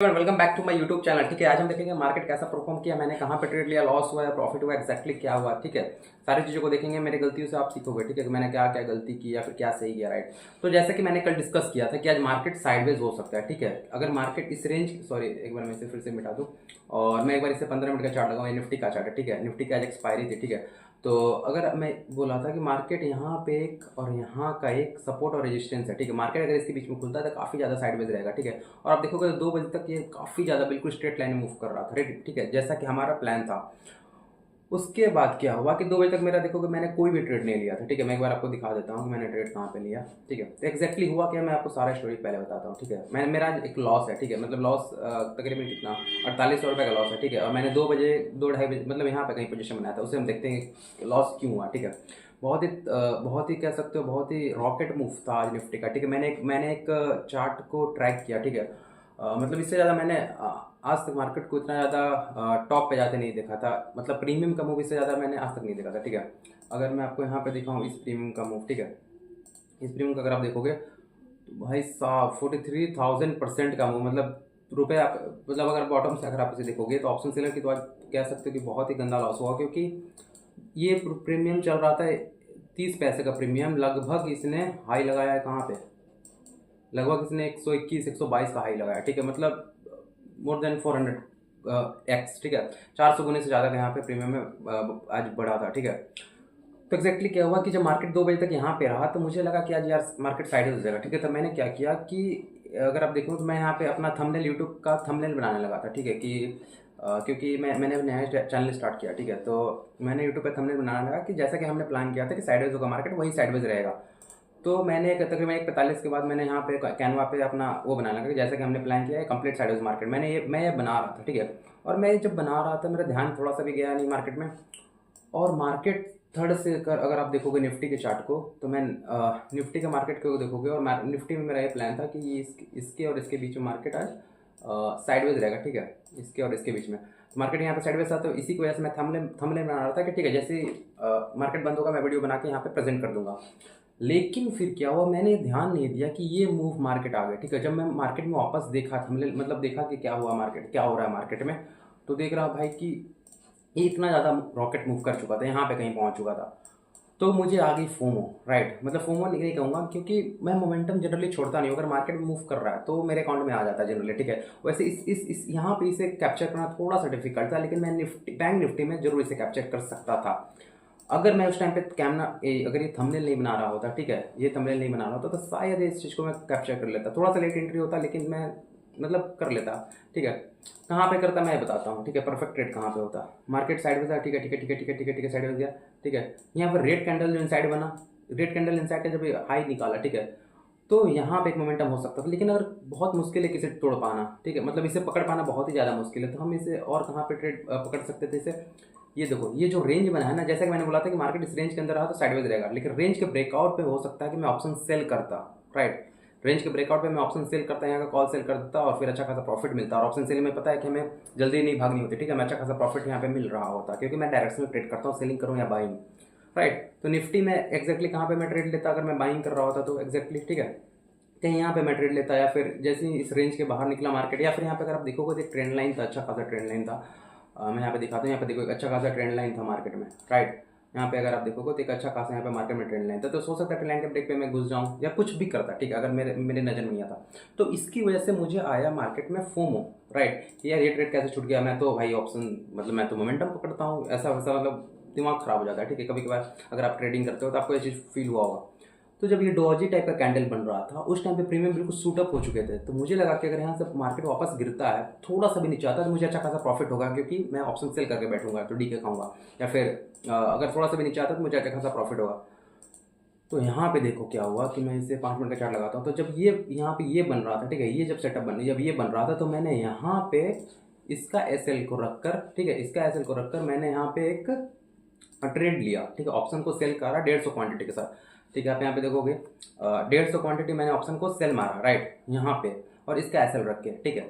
Welcome back to my YouTube channel. ठीक है, आज हम देखेंगे मार्केट कैसा परफॉर्म किया, मैंने कहाँ पे ट्रेड लिया, लॉस हुआ है, प्रॉफिट हुआ, एक्जैक्टली क्या हुआ। ठीक है, सारी चीज़ों को देखेंगे, मेरी गलतियों से आप सीखोगे। ठीक है, कि मैंने क्या क्या गलती की या फिर क्या सही किया। राइट, तो जैसे कि मैंने कल डिस्कस किया था कि आज मार्केट साइडवेज हो सकता है। ठीक है, अगर मार्केट इस रेंज, सॉरी एक बार मैं इसे फिर से मिटा दूँ और मैं एक बार इसे 15 मिनट का चार्ट लगाऊँ, निफ्टी का चार्ट है। ठीक है, निफ्टी की आज एक्सपायरी थी। ठीक है, तो अगर मैं बोला था कि मार्केट यहाँ पे एक और यहाँ का एक सपोर्ट और रेजिस्टेंस है। ठीक है, मार्केट अगर इसके बीच में खुलता है तो काफ़ी ज़्यादा साइडवेज रहेगा। ठीक है, और आप देखोगे 2 बजे तक ये काफ़ी ज़्यादा बिल्कुल स्ट्रेट लाइन में मूव कर रहा था। राइट, ठीक है, जैसा कि हमारा प्लान था। उसके बाद क्या हुआ कि 2 बजे तक मेरा देखोगे मैंने कोई भी ट्रेड नहीं लिया था। ठीक है, मैं एक बार आपको दिखा देता हूँ कि मैंने ट्रेड कहाँ पे लिया। ठीक है, तो एक्जैक्टली हुआ क्या, मैं आपको सारा स्टोरी पहले बताता हूँ। ठीक है, मैं मेरा एक लॉस है। ठीक है, मतलब लॉस तकरीबन कितना 4800 रुपये का लॉस है। ठीक है, और मैंने 2 बजे 2 ढाई बजे मतलब यहाँ पे कहीं पोजीशन बनाया था, उसे हम देखते हैं कि लॉस क्यों हुआ। ठीक है, बहुत ही कह सकते हो बहुत ही रॉकेट मूव था आज निफ्टी का। ठीक है, मैंने एक चार्ट को ट्रैक किया। ठीक है, मतलब इससे ज़्यादा मैंने आज तक मार्केट को इतना ज़्यादा टॉप पे जाते नहीं देखा था। मतलब प्रीमियम का मूव इससे ज़्यादा मैंने आज तक नहीं देखा था। ठीक है, अगर मैं आपको यहाँ पे दिखाऊँ इस प्रीमियम का मूव। ठीक है, इस प्रीमियम का अगर आप देखोगे तो भाई साहब 43,000% का मूव, मतलब रुपये आप मतलब अगर बॉटम से अगर आप इसे देखोगे तो ऑप्शन सेलर की तो आज कह सकते हो कि बहुत ही गंदा लॉस हुआ, क्योंकि ये प्रीमियम चल रहा था 30 पैसे का प्रीमियम। लगभग इसने हाई लगाया है कहाँ पे, लगभग इसने 121 122 का हाई लगाया। ठीक है, मतलब मोर देन 400 एक्स। ठीक है, 400 गुने से ज़्यादा का यहाँ पे प्रीमियम में आज बढ़ा था। ठीक है, तो एक्जैक्टली क्या हुआ कि जब मार्केट 2 बजे तक यहाँ पे रहा तो मुझे लगा कि आज यार मार्केट साइड हो जाएगा। ठीक है, तो मैंने क्या किया कि अगर आप देखो तो मैं यहाँ पे अपना थंबनेल यूट्यूब का थंबनेल बनाने लगा था। ठीक है, कि क्योंकि मैंने नया चैनल स्टार्ट किया। ठीक है, तो मैंने यूट्यूब पे थंबनेल बनाने लगा कि जैसा कि हमने प्लान किया था कि साइडवेज होगा मार्केट, वही साइडवेज रहेगा। तो मैंने तकरीबन 1:45 के बाद मैंने यहाँ पे कैनवा पे अपना वो बनाना लगा कि जैसा कि हमने प्लान किया है कंप्लीट साइडवेज मार्केट। मैं ये बना रहा था। ठीक है, और मैं जब बना रहा था मेरा ध्यान थोड़ा सा भी गया नहीं मार्केट में, और मार्केट थर्ड से कर अगर आप देखोगे निफ्टी के चार्ट को तो मैं निफ्टी के मार्केट को देखोगे और निफ्टी में मेरा ये प्लान था कि ये इसके और इसके बीच में मार्केट आज साइडवेज रहेगा। ठीक है, इसके और इसके बीच में मार्केट यहाँ पे साइडवेज था, तो इसी की वजह से मैं थंबनेल बना रहा था कि ठीक है जैसे मार्केट बंद होगा मैं वीडियो बना के यहाँ पे प्रेजेंट कर दूंगा। लेकिन फिर क्या हुआ, मैंने ध्यान नहीं दिया कि ये मूव मार्केट आ गया। ठीक है, जब मैं मार्केट में वापस देखा थंबनेल मतलब देखा कि क्या हुआ मार्केट क्या हो रहा है मार्केट में, तो देख रहा भाई कि ये इतना ज़्यादा रॉकेट मूव कर चुका था, यहाँ पे कहीं पहुँच चुका था। तो मुझे आ गई फोमो। राइट, मतलब फोमो नहीं कहूँगा क्योंकि मैं मोमेंटम जनरली छोड़ता नहीं हूँ, अगर मार्केट में मूव कर रहा है तो मेरे अकाउंट में आ जाता है जनरली। ठीक है, वैसे इस यहाँ पे इसे कैप्चर करना थोड़ा सा डिफिकल्ट था, लेकिन मैं बैंक निफ्टी में जरूर इसे कैप्चर कर सकता था अगर मैं उस टाइम पे कैमरा अगर ये थंबनेल नहीं बना रहा होता। ठीक है, ये थंबनेल नहीं बना रहा होता तो शायद इस चीज़ को मैं कैप्चर कर लेता, थोड़ा सा लेट एंट्री होता लेकिन मैं मतलब कर लेता। ठीक है, कहाँ पे करता मैं बताता हूँ। ठीक है, परफेक्ट ट्रेड कहाँ पे होता, मार्केट साइड में। ठीक है ठीक है ठीक है ठीक है ठीक है ठीक है साइड में गया। ठीक है, यहाँ पर रेड कैंडल जो इनसाइड बना, रेड कैंडल इनसाइड का जब हाई निकाला। ठीक है, तो यहाँ पे एक मोमेंटम हो सकता था, लेकिन अगर बहुत मुश्किल है किसे तोड़ पाना। ठीक है, मतलब इसे पकड़ पाना बहुत ही ज़्यादा मुश्किल है, तो हम इसे और कहाँ पे ट्रेड पकड़ सकते थे इसे। ये देखो ये जो रेंज बना है ना, जैसा कि मैंने बोला था कि मार्केट इस रेंज के अंदर रहा तो साइडवेज रहेगा, लेकिन रेंज के ब्रेकआउट पे हो सकता है कि मैं ऑप्शन सेल करता। राइट, रेंज के ब्रेकआउट पे मैं ऑप्शन सेल करता, यहाँ का कॉल सेल कर देता और फिर अच्छा खासा प्रॉफिट मिलता। और ऑप्शन सेल में पता है कि हमें जल्दी नहीं भागनी होती। ठीक है, मैं अच्छा खासा प्रॉफिट यहाँ पे मिल रहा होता क्योंकि मैं डायरेक्शनल ट्रेड करता हूँ, सेलिंग करूँ या बाइंग। राइट, तो निफ्टी में एक्जैक्टली कहाँ पे मैं ट्रेड लेता अगर मैं बाइंग कर रहा होता तो एक्जैक्टली। ठीक है, कहीं यहाँ पे मैं ट्रेड लेता, या फिर जैसे ही इस रेंज के बाहर निकला मार्केट, या फिर यहाँ पे अगर आप देखोगे तो एक ट्रेंड लाइन था, अच्छा खासा ट्रेंड लाइन था। मैं यहाँ पे दिखाता हूँ, यहाँ पे देखो एक अच्छा खासा ट्रेंड लाइन था मार्केट में। राइट, यहाँ पे अगर आप देखोगे तो एक अच्छा खासा यहाँ पे मार्केट में ट्रेंड लाइन था, तो सोच सकता है ट्रेंड लाइन के ब्रेक पे मैं घुस जाऊँ या कुछ भी करता। ठीक है, अगर मेरे मेरे नज़र में नहीं आता तो इसकी वजह से मुझे आया मार्केट में फोमो। राइट, यार ये ट्रेड कैसे छूट गया, मैं तो भाई ऑप्शन मतलब मैं तो मोमेंटम पकड़ता हूँ, ऐसा वैसा मतलब दिमाग खराब हो जाता है। ठीक है, कभी कभार अगर आप ट्रेडिंग करते हो तो आपको ये चीज़ फील हुआ होगा। तो जब ये डोजी टाइप का कैंडल बन रहा था उस टाइम पे प्रीमियम बिल्कुल सूटअप हो चुके थे, तो मुझे लगा कि अगर यहाँ से मार्केट वापस गिरता है थोड़ा सा भी नीचे आता है तो मुझे अच्छा खासा प्रॉफिट होगा, क्योंकि मैं ऑप्शन सेल करके बैठूंगा तो डी के खाऊंगा, या फिर अगर थोड़ा सा भी नीचे आता है तो मुझे अच्छा खासा प्रॉफिट होगा। तो यहाँ पे देखो क्या हुआ कि मैं इसे 5 मिनट का चार्ट लगाता हूँ, तो जब ये यहाँ पे ये बन रहा था। ठीक है, ये जब सेटअप जब ये बन रहा था तो मैंने यहाँ पे इसका एस एल को रखकर, ठीक है इसका एस एल को रखकर मैंने यहाँ पे एक ट्रेड लिया। ठीक है, ऑप्शन को सेल करा 150 क्वांटिटी के साथ। ठीक है, आप यहाँ पे देखोगे 150 क्वांटिटी मैंने ऑप्शन को सेल मारा। राइट, यहाँ पे और इसका एसएल रख के। ठीक है,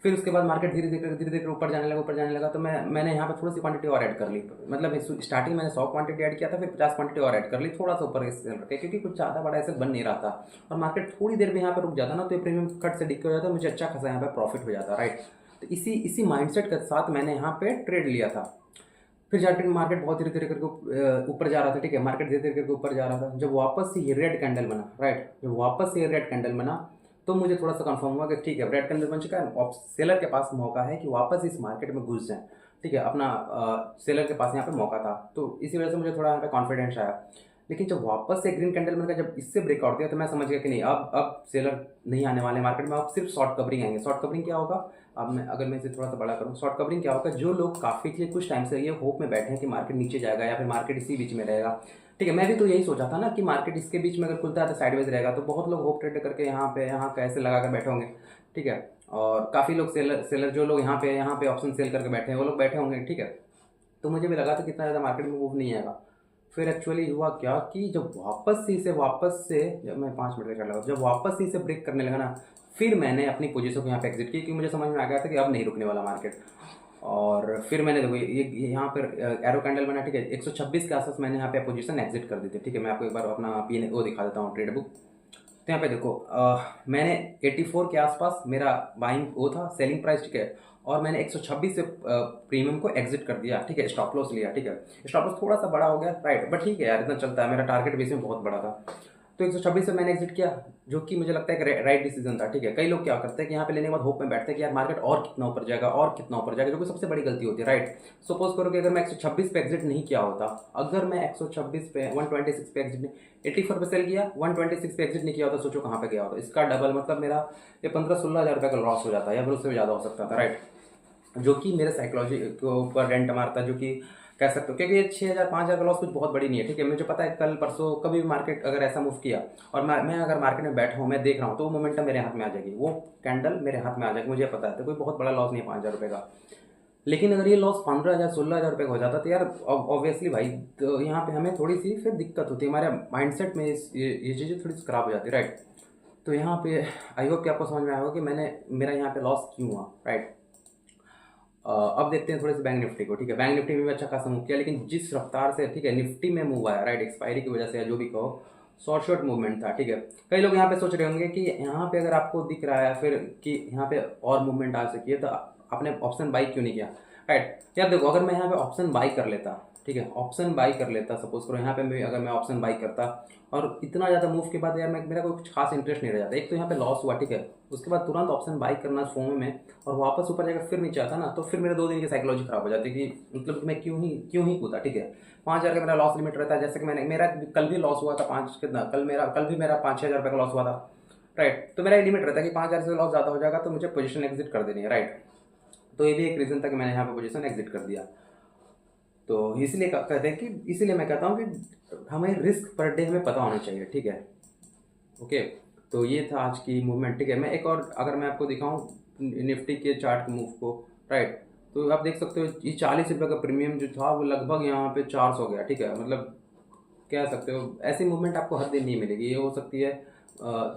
फिर उसके बाद मार्केट धीरे धीरे ऊपर जाने लगा, तो मैंने यहाँ पे थोड़ी सी क्वांटिटी और ऐड कर ली। मतलब स्टार्टिंग मैंने 100 क्वांटिटी ऐड किया था, फिर 50 क्वांटिटी और ऐड कर ली, थोड़ा सा ऊपर सेल रखे, क्योंकि कुछ ज़्यादा बड़ा ऐसे बन नहीं रहा था। और मार्केट थोड़ी देर में यहाँ पे रुक जाता ना, तो ये प्रीमियम कट से डिक्के हो जाता, मुझे अच्छा खासा यहाँ पे प्रॉफिट हो जाता, राइट। तो इसी माइंडसेट के साथ मैंने यहाँ पे ट्रेड लिया था। फिर जाके मार्केट बहुत धीरे धीरे करके ऊपर जा रहा था, ठीक है, मार्केट धीरे धीरे करके ऊपर जा रहा था। जब वापस से ये रेड कैंडल बना, राइट, जब वापस से ये रेड कैंडल बना, तो मुझे थोड़ा सा कंफर्म हुआ कि ठीक है, रेड कैंडल बन चुका है, अब सेलर के पास मौका है कि वापस इस मार्केट में घुस जाए, ठीक है, अपना सेलर के पास यहाँ पे मौका था। तो इसी वजह से मुझे थोड़ा यहाँ पे कॉन्फिडेंस आया। लेकिन जब वापस से ग्रीन कैंडल बन गया, जब इससे ब्रेकआउट दिया, तो मैं समझ गया कि नहीं, अब सेलर नहीं आने वाले मार्केट में, अब सिर्फ शॉर्ट कवरिंग आएंगे। शॉर्ट कवरिंग क्या होगा, अब अगर मैं इसे थोड़ा सा बड़ा करूँ, शॉर्ट कवरिंग क्या होगा, जो लोग काफ़ी कुछ टाइम से ये होप में बैठे हैं कि मार्केट नीचे जाएगा या फिर मार्केट इसी बीच में रहेगा, ठीक है। मैं भी तो यही सोचा था ना कि मार्केट इसके बीच में अगर खुलता है तो साइडवेज रहेगा, तो बहुत लोग होप ट्रेड करके यहाँ कैसे लगा कर बैठे होंगे, ठीक है। और काफ़ी लोग सेलर जो लोग यहाँ पे ऑप्शन सेल करके बैठे हैं, वो लोग बैठे होंगे, ठीक है। तो मुझे भी लगा था कितना ज़्यादा मार्केट में मूव नहीं आएगा। फिर एक्चुअली हुआ क्या कि जब वापस से जब मैं 5 मिनट का लगा, जब वापस से इसे ब्रेक करने लगा ना, फिर मैंने अपनी पोजीशन को यहाँ पे एग्जिट की, क्योंकि मुझे समझ में आ गया था कि अब नहीं रुकने वाला मार्केट। और फिर मैंने देखो ये यहाँ पर एरो कैंडल बना, ठीक है, 126 के आसपास मैंने यहाँ पे पोजीशन एग्जिट कर दी थी, ठीक है। मैं आपको एक बार अपना पी वो दिखा देता हूँ, ट्रेड बुक। तो यहाँ पे देखो मैंने 84 के आसपास मेरा बाइंग वो था, सेलिंग प्राइस, ठीक है। और मैंने 126 से प्रीमियम को एग्जिट कर दिया, ठीक है, स्टॉप लॉस लिया, ठीक है। स्टॉप लॉस थोड़ा सा बड़ा हो गया, राइट, बट ठीक है यार, इतना चलता है, मेरा टारगेट बेस में बहुत बड़ा था। तो 126 से मैंने एग्जिट किया, जो कि मुझे लगता है कि राइट डिसीजन था, ठीक है। कई लोग क्या करते हैं कि यहाँ पे लेने के बाद होप में बैठते हैं कि यार मार्केट और कितना ऊपर जाएगा और कितना ऊपर जाएगा, जो कि सबसे बड़ी गलती होती है, राइट। सपोज करो कि अगर मैं 126 पे एग्जिट नहीं किया होता, अगर मैं 126 पे 126 पे एग्जिट नहीं, 84 पे सेल किया, 126 पे एग्जिट नहीं किया होता, सोचो कहाँ पे गया होता, इसका डबल, मतलब मेरा ये 15-16 हज़ार रुपये का लॉस हो जाता है, या फिर उससे भी ज़्यादा हो सकता था, राइट। जो कि मेरे साइकोलॉजी के ऊपर रेंट मारता है, जो कि कह सकते हो, क्योंकि ये 6,000 5,000 का लॉस कुछ बहुत बड़ी नहीं है, ठीक है। मुझे पता है कल परसों कभी भी मार्केट अगर ऐसा मूव किया और मैं अगर मार्केट में बैठा हूँ, मैं देख रहा हूँ, तो वो मोमेंटम मेरे हाथ में आ जाएगी, वो कैंडल मेरे हाथ में आ जाएगी, मुझे पता है, तो कोई बहुत बड़ा लॉस नहीं है 5,000 रुपये का। लेकिन अगर ये लॉस 15,000 16,000 रुपये का हो जाता, तो यार ऑब्वियसली भाई, तो यहाँ पे हमें थोड़ी सी फिर दिक्कत होती है, हमारे माइंडसेट में ये चीज़ें थोड़ी सी खराब हो जाती है, राइट। तो यहाँ पे आई होप कि आपको समझ में आया होगा कि मेरा यहाँ पे लॉस क्यों हुआ, राइट। अब देखते हैं थोड़े से बैंक निफ्टी को, ठीक है। बैंक निफ्टी में भी अच्छा खासा मूव किया, लेकिन जिस रफ्तार से, ठीक है, निफ्टी में मूव आया, राइट, एक्सपायरी की वजह से या जो भी कहो, शॉर्ट मूवमेंट था, ठीक है। कई लोग यहाँ पे सोच रहे होंगे कि यहाँ पे अगर आपको दिख रहा है फिर कि यहाँ पे और मूवमेंट आ सकी है, तो आपने ऑप्शन बाई क्यों नहीं किया, राइट। यार देखो, अगर मैं यहाँ पे ऑप्शन बाई कर लेता, ठीक है, ऑप्शन बाई कर लेता, सपोज करो यहाँ पे अगर मैं ऑप्शन बाई करता और इतना ज़्यादा मूव के बाद यार मेरा कोई कुछ खास इंटरेस्ट नहीं रह जाता। एक तो यहाँ पे लॉस हुआ, ठीक है, उसके बाद तुरंत ऑप्शन बाई करना फोम में और वापस ऊपर जाकर फिर नीचे आता ना, तो फिर मेरे 2 दिन की साइकोलॉजी खराब हो जाती है कि मतलब मैं क्यों ही कूदा, ठीक है। 5,000 का मेरा लॉस लिमिट रहता है, जैसे कि मेरा कल भी लॉस हुआ था, कल भी मेरा 5-6 हज़ार रुपये का लॉस हुआ था, राइट। तो मेरा ये लिमिट रहता है कि 5,000 से लॉस ज़्यादा हो जाएगा तो मुझे पोजीशन एग्जिट कर देनी है, राइट। तो ये भी एक रीज़न था कि मैंने यहाँ पे पोजीशन एग्जिट कर दिया। तो इसलिए कहते हैं कि इसीलिए मैं कहता हूँ कि हमें रिस्क पर डे हमें पता होना चाहिए, ठीक है, ओके। तो ये था आज की मूवमेंट, ठीक है। मैं एक और अगर मैं आपको दिखाऊँ निफ्टी के चार्ट के मूव को, राइट, तो आप देख सकते हो ये 40 रुपये का प्रीमियम जो था वो लगभग यहाँ पे 400 गया, ठीक है। मतलब कह सकते हो ऐसी मूवमेंट आपको हर दिन नहीं मिलेगी, ये हो सकती है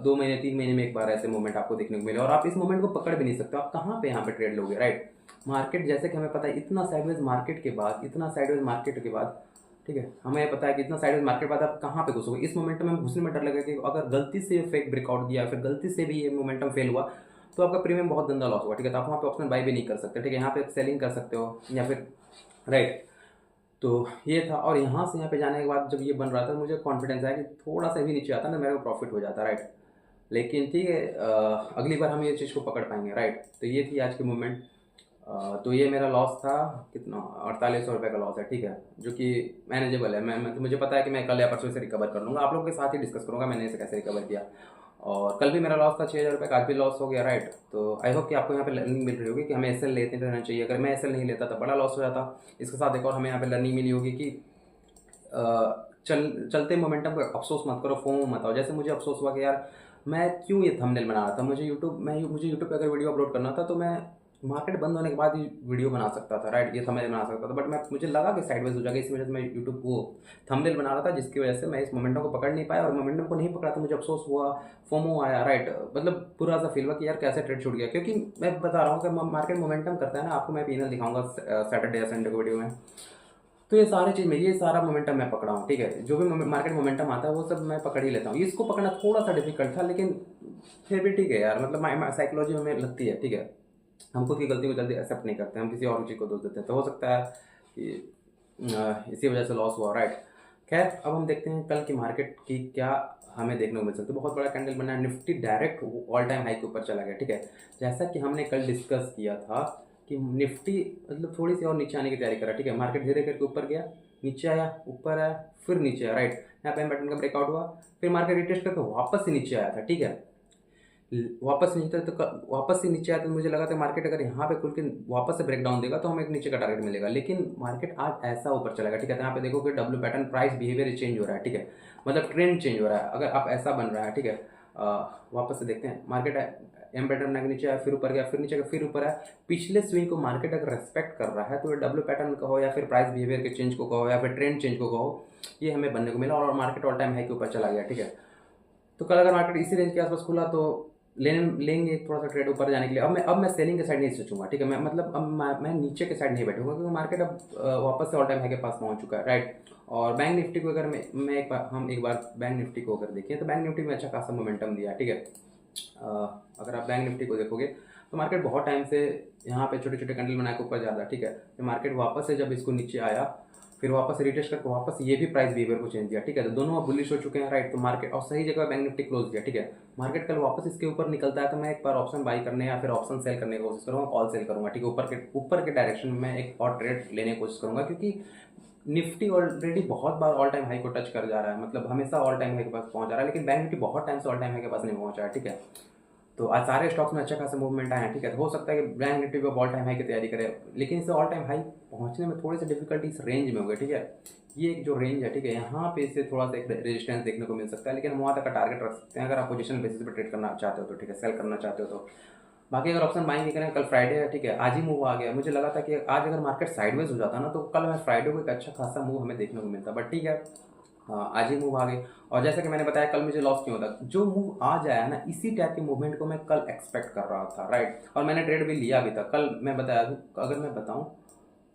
2 महीने 3 महीने में एक बार ऐसे मूवमेंट आपको देखने को मिले, और आप इस मूवमेंट को पकड़ भी नहीं सकते, आप कहाँ पे यहाँ पे ट्रेड लोगे, राइट। मार्केट जैसे कि हमें पता है इतना साइडवेज मार्केट के बाद, ठीक है, हमें पता है कि इतना साइडवेज मार्केट के बाद आप कहाँ पे घुसोगे, इस मोमेंटम में घुसने में डर लगेगा कि अगर गलती से फेक ब्रेकआउट दिया, फिर गलती से भी ये मोमेंटम फेल हुआ, तो आपका प्रीमियम बहुत गंदा लॉस हुआ, ठीक है। तो आप वहाँ पे ऑप्शन बाई भी नहीं कर सकते, ठीक है, यहाँ पे सेलिंग कर सकते हो या फिर, राइट। तो ये था, और यहाँ से यहाँ पे जाने के बाद जब ये बन रहा था मुझे कॉन्फिडेंस आया कि थोड़ा सा भी नीचे आता ना मेरे को प्रॉफिट हो जाता, राइट। लेकिन ठीक है, अगली बार हम ये चीज़ को पकड़ पाएंगे, राइट। तो ये थी आज की मूवमेंट। तो ये मेरा लॉस था कितना, 4800 रुपये का लॉस है, ठीक है, जो कि मैनेजेबल है। तो मुझे पता है कि मैं कल या परसों से रिकवर कर लूँगा, आप लोगों के साथ ही डिस्कस करूँगा मैंने इसे कैसे रिकवर किया। और कल भी मेरा लॉस था 6,000 रुपये का, आज भी लॉस हो गया, राइट। तो आई होप कि आपको यहाँ पे लर्निंग मिल रही होगी कि हमें एसएल लेते रहना चाहिए। अगर मैं एसएल नहीं लेता तो बड़ा लॉस हो जाता। इसके साथ एक और हमें यहाँ पे लर्निंग मिली होगी कि चलते मोमेंटम को अफसोस मत करो, फोमो मत आओ। जैसे मुझे अफसोस हुआ कि यार मैं क्यों ये थंबनेल बना रहा था, मुझे यूट्यूब पे अगर वीडियो अपलोड करना था तो मैं मार्केट बंद होने के बाद ही वीडियो बना सकता था, राइट, ये थंबनेल बना सकता था, बट मुझे लगा कि साइडवेज हो जाएगा, इसी वजह से मैं यूट्यूब को थंबनेल बना रहा था, जिसकी वजह से मैं इस मोमेंटम को पकड़ नहीं पाया, और मोमेंटम को नहीं पकड़ा तो मुझे अफसोस हुआ, फोमो आया, राइट, मतलब पूरा सा फील हुआ कि यार कैसे ट्रेड छूट गया। क्योंकि मैं बता रहा हूँ कि मार्केट मोमेंटम करता है ना, आपको मैं पीनल दिखाऊंगा सैटरडे या संडे को वीडियो में। तो ये सारी चीज़ में, ये सारा मोमेंटम मैं पकड़ा हूँ, ठीक है, जो भी मार्केट मोमेंटम आता है वो सब मैं पकड़ ही लेता हूँ। इसको पकड़ना थोड़ा सा डिफिकल्ट था, लेकिन फिर भी ठीक है यार, मतलब साइकोलॉजी हमें लगती है, ठीक है, हम खुद की गलती को जल्दी एक्सेप्ट नहीं करते, हम किसी और चीज़ को दोष देते हैं, तो हो सकता है कि इसी वजह से लॉस हुआ, राइट। खैर, अब हम देखते हैं कल की मार्केट की क्या हमें देखने को मिल सकता है। बहुत बड़ा कैंडल बना है, Nifty direct all time high के ऊपर चला गया, ठीक है। जैसा कि हमने कल डिस्कस किया था कि निफ्टी मतलब थोड़ी सी और नीचे आने की तैयारी करा, ठीक है, मार्केट धीरे करके ऊपर गया, नीचे आया, ऊपर आया, फिर नीचे आया, राइट, यहाँ पे पैटर्न का ब्रेकआउट हुआ, फिर मार्केट रिटेस्ट करके वापस से नीचे आया था, ठीक है, वापस नीचे तो वापस से नीचे आया, तो मुझे लगा था मार्केट अगर यहाँ पे खुल के वापस से ब्रेक डाउन देगा तो हमें एक नीचे का टारगेट मिलेगा, लेकिन मार्केट आज ऐसा ऊपर चलेगा, ठीक है। तो यहाँ पे देखो कि W pattern price behaviour change हो रहा है, ठीक है, मतलब ट्रेंड चेंज हो रहा है, अगर आप ऐसा बन रहा है, ठीक है। वापस से देखते हैं, मार्केट एम पैटर्न बना के नीचे आया, फिर ऊपर गया, फिर नीचे गया, फिर ऊपर आया। पिछले स्विंग को मार्केट अगर रेस्पेक्ट कर रहा है तो डब्ल्यू पैटर्न कहो या फिर प्राइस बिहेवियर के चेंज को कहो या फिर ट्रेंड चेंज को कहो, ये हमें बनने को मिला और मार्केट ऑल टाइम हाई के ऊपर चला गया, ठीक है। तो कल अगर मार्केट इसी रेंज के आसपास खुला तो लेंगे थोड़ा सा ट्रेड ऊपर जाने के लिए। अब मैं सेलिंग के साइड नहीं सोचूंगा, ठीक है, मैं मतलब अब मैं नीचे के साइड नहीं बैठूंगा, क्योंकि मार्केट अब वापस से ऑल टाइम हाई के पास पहुंच चुका है, राइट। और बैंक निफ्टी को अगर मैं एक बार बैंक निफ्टी को अगर देखिए तो बैंक निफ्टी में अच्छा खासा मोमेंटम दिया, ठीक है। अगर आप बैंक निफ्टी को देखोगे तो मार्केट बहुत टाइम से यहाँ पे छोटे छोटे कैंडल बना के ऊपर जा रहा है, ठीक है। तो मार्केट वापस से जब इसको नीचे आया, फिर वापस रिटेस्ट करके वापस ये भी प्राइस बिहेवियर को चेंज किया, ठीक है। तो दोनों अब बुलिश हो चुके हैं, राइट। तो मार्केट और सही जगह बैंक निफ्टी क्लोज किया, ठीक है। मार्केट कल वापस इसके ऊपर निकलता है तो मैं एक बार ऑप्शन बाई करने या फिर ऑप्शन सेल करने की कोशिश करूँगा, कॉल सेल करूँगा, ठीक है। ऊपर के डायरेक्शन में मैं एक और ट्रेड लेने की कोशिश करूँगा, क्योंकि निफ्टी ऑलरेडी बहुत बार ऑल टाइम हाई को टच कर जा रहा है, मतलब हमेशा ऑल टाइम हाई के पास पहुंच जा रहा है, लेकिन बैंक निफ्टी बहुत टाइम से ऑल टाइम हाई के पास नहीं पहुंचा है, ठीक है। तो आज सारे स्टॉक्स में अच्छा खासा मूवमेंट आया है, ठीक है। तो हो सकता है कि बैंक निफ्टी पे ऑल टाइम हाई की तैयारी करे, लेकिन इसे ऑल टाइम हाई पहुंचने में थोड़ी सी डिफिकल्टी इस रेंज में होगी, ठीक है। ये एक जो रेंज है, ठीक है, यहाँ पे इसे थोड़ा सा एक रेजिस्टेंस देखने को मिल सकता है, लेकिन हम वहाँ तक का टारगेट रख सकते हैं अगर आप पोजीशन बेसिस पे ट्रेड करना चाहते हो तो, ठीक है, सेल करना चाहते हो तो। बाकी अगर ऑप्शन बाइंग करें, कल फ्राइडे है, ठीक है, आज ही मूव आ गया, मुझे लगा था कि आज अगर मार्केट साइडवेज हो जाता ना तो कल मैं फ्राइडे को एक अच्छा खासा मूव हमें देखने को मिलता, बट ठीक है, हाँ, आज ही मूव आ गई। और जैसा कि मैंने बताया कल मुझे लॉस क्यों होता, जो मूव आज आया ना इसी टाइप के मूवमेंट को मैं कल एक्सपेक्ट कर रहा था, राइट। और मैंने ट्रेड भी लिया भी था कल, मैं बताया अगर मैं बताऊं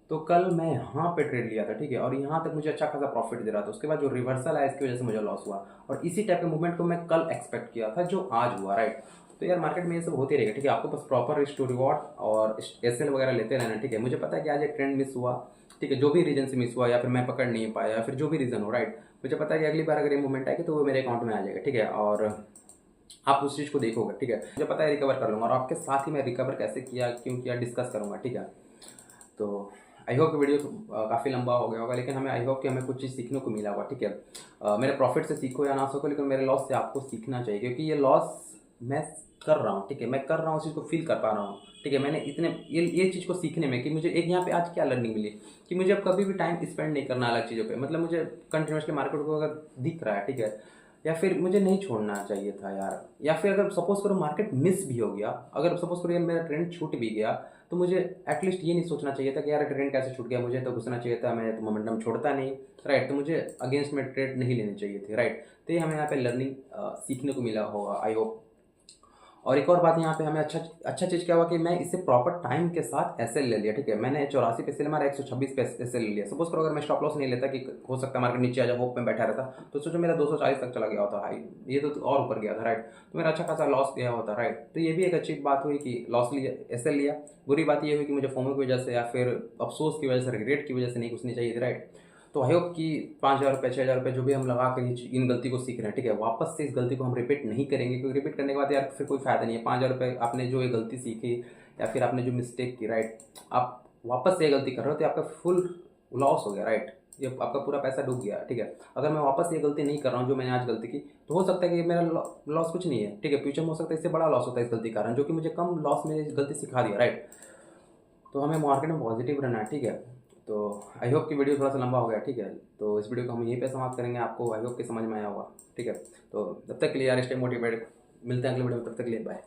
तो कल मैं यहाँ पे ट्रेड लिया था, ठीक है, और यहाँ तक मुझे अच्छा खासा प्रॉफिट दे रहा था। उसके बाद जो रिवर्सल आया इसकी वजह से मुझे लॉस हुआ, और इसी टाइप के मूवमेंट को मैं कल एक्सपेक्ट किया था जो आज हुआ, राइट। तो यार मार्केट में ये सब होती रहेगा, ठीक है, आपको बस प्रॉपर रिस्क टू रिवॉर्ड और एसएल वगैरह लेते रहना, ठीक है। मुझे पता है कि आज एक ट्रेंड मिस हुआ, ठीक है, जो भी रीजन से मिस हुआ या फिर मैं पकड़ नहीं पाया या फिर जो भी रीज़न हो, राइट। मुझे पता है कि अगली बार अगर ये मूवमेंट आएगी तो वो मेरे अकाउंट में आ जाएगा, ठीक है, और आप उस चीज़ को देखोगे, ठीक है। मुझे पता है रिकवर कर लूँगा, और आपके साथ ही मैं रिकवर कैसे किया क्यों किया डिस्कस करूँगा, ठीक है। तो आई होप वीडियो काफ़ी लंबा हो गया होगा, लेकिन आई होप कि हमें कुछ चीज़ सीखने को मिला होगा, ठीक है। मेरे प्रॉफिट से सीखो या ना सीखो, लेकिन मेरे लॉस से आपको सीखना चाहिए, क्योंकि ये लॉस मैं कर रहा हूँ, ठीक है, मैं कर रहा हूँ, उस चीज़ को फील कर पा रहा हूँ, ठीक है। मैंने इतने ये चीज़ को सीखने में कि मुझे एक यहाँ पे आज क्या लर्निंग मिली कि मुझे अब कभी भी टाइम स्पेंड नहीं करना अलग चीज़ों पे, मतलब मुझे कंटिन्यूसली मार्केट को अगर दिख रहा है, ठीक है, या फिर मुझे नहीं छोड़ना चाहिए था यार, या फिर अगर सपोज करो मार्केट मिस भी हो गया, अगर सपोज करो ये मेरा ट्रेंड छूट भी गया, तो मुझे एटलीस्ट ये नहीं सोचना चाहिए था कि यार ट्रेंड कैसे छूट गया, मुझे तो घुसना चाहिए था, मैं तो मोमेंटम छोड़ता नहीं, राइट। तो मुझे अगेंस्ट में ट्रेड नहीं लेनी चाहिए थी, राइट। तो ये हमें यहाँ पे लर्निंग सीखने को मिला होगा, आई होप। और एक और बात यहाँ पे हमें अच्छा चीज़ क्या हुआ कि मैं इसे प्रॉपर टाइम के साथ एसएल ले लिया, ठीक है। मैंने 84 पे सेल मारा, 126 पे एसएल ले लिया। सपोज करो अगर मैं स्टॉप लॉस नहीं लेता कि हो सकता है मार्केट नीचे आ जाए, होप में बैठा रहता, तो सोचो मेरा 240 तक चला गया होता हाई, ये तो और ऊपर गया था, राइट। तो मेरा अच्छा खासा लॉस गया होता, राइट। तो ये भी एक अच्छी बात हुई कि लॉस लिया, एसएल लिया। बुरी बात ये हुई कि मुझे फोमो की वजह से या फिर अफसोस की वजह से, रिग्रेट की वजह से नहीं घुसनी चाहिए थी, राइट। तो आई होप कि 5,000 रुपये 6,000 रुपये जो भी हम लगा कर इन गलती को सीख रहे हैं, ठीक है, वापस से इस गलती को हम रिपीट नहीं करेंगे, क्योंकि रिपीट करने के बाद यार फिर कोई फायदा नहीं है। 5,000 रुपये आपने जो ये गलती सीखी या फिर आपने जो मिस्टेक की, राइट, आप वापस से ये गलती कर रहे हो तो आपका फुल लॉस हो गया, राइट। ये आपका पूरा पैसा डूब गया, ठीक है। अगर मैं वापस ये गलती नहीं कर रहा हूँ जो मैंने आज गलती की, तो हो सकता है कि मेरा लॉस कुछ नहीं है, ठीक है, फ्यूचर में हो सकता है इससे बड़ा लॉस होता है इस गलती के कारण, जो कि मुझे कम लॉस में इस गलती सिखा दिया, राइट। तो हमें मार्केट में पॉजिटिव रहना है, ठीक है। तो आई होप कि वीडियो थोड़ा सा लंबा हो गया, ठीक है। तो इस वीडियो को हम यहीं पे समाप्त करेंगे, आपको आई होप कि समझ में आया होगा, ठीक है। तो तब तक के लिए यार स्टे मोटिवेटेड, मिलते हैं अगले वीडियो में, तब तक के लिए बाय।